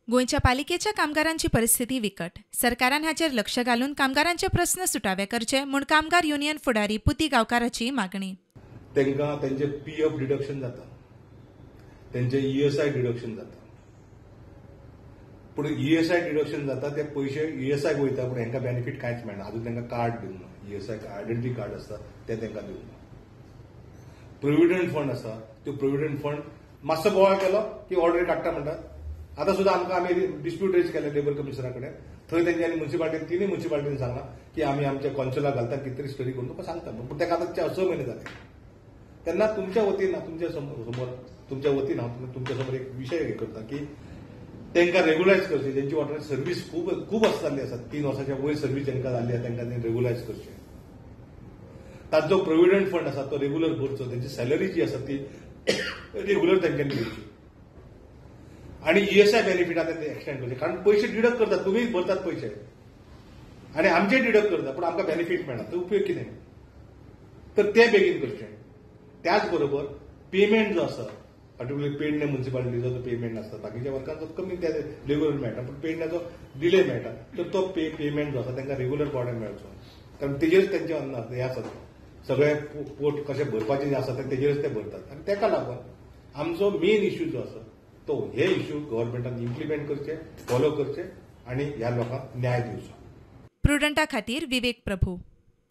गोंयच्या पालिकेच्या कामगारांची परिस्थिती विकट. सरकारान हाचेर लक्ष घालून कामगारांचे प्रस्न सुटावे करचे म्हूण कामगार युनियन फुडारी पुती गांवकाराची मागणी. तांकां तेंचे पीएफ डिडक्शन जाता, तेंचे ईएसआय डिडक्शन जाता, पूण ईएसआय डिडक्शन जाता ते पयशे ईएसआयक वयता, पूण हांकां बेनिफीट कांयच मेळना. अजून तांकां कार्ड दिवंक ना. ईएसआय आयडेंटिटी कार्ड आसता ते तांकां दिवंक ना. प्रोव्हिडंट फंड आसा, त्यो प्रोव्हिडंट फंड मातसो बोवाळ केलो की ऑर्डर काडटा म्हणटात. आतां सुद्दां आमी डिस्प्यूट रेज केले लेबर कमिशनरा कडेन. थंय तेंच्यांनी म्युनिसिपालिटीन तिनूय म्युनिसिपालिटीन सांगला की आमी आमच्या कॉन्सुलाक घालता, कितें तरी स्टडी करून तुका सांगता. पूण ताका आतां 6 म्हयने जाले. तेन्ना तुमच्या वतीन तुमच्या समोर तुमच्या वतीन हांव तुमच्या समोर एक विशय हे करता की तांकां रेग्युलायज करचें. जेंची वॉटर सर्व्हीस खूब जाल्ली आसा, 3 वर्सांच्या वयर सर्व्हीस जांकां जाल्ली आसा तांकां रेग्युलायज करचें. ताचो जो प्रोव्हिडंट फंड आसा तो रेग्युलर भरचो. तेंची सॅलरी जी आसा ती रेग्युलर तांच्यांनी दिवची. आणि ईएसआय बेनिफिटां ते एक्सटेंड करचे. कारण पयशे डिडक्ट करतात, तुमी भरतात पयशे आनी आमचे डिडक्ट करतात, पूण आमकां बेनिफीट मेळना. तो उपयोग कितें? तर ते बेगीन करचें. त्याच बरोबर पेमेंट जो आसा, पर्टिक्युलरली पेडणे म्युनिसिपालिटीचो जो पेमेंट आसता, बाकीच्या वर्कांचो कमी त्या रेग्युलर मेळटा, पूण पेडण्याचो डिले मेळटा. तर तो पेमेंट जो आसा तांकां रेग्युलर पॉर्डर मेळचो. कारण तेजेरच तेंचे हे आसा, सगळे पोट कशें भरपाचें जे आसा तेजेरच ते भरतात. आनी ताका लागून आमचो मेन इश्यू जो आसा तो हे इश्यू गव्हर्नमेंटान इम्प्लिमेंट करचे, फॉलो करचे आनी ह्या लोकांक न्याय दिवचो. प्रुडंटा खातीर विवेक प्रभू.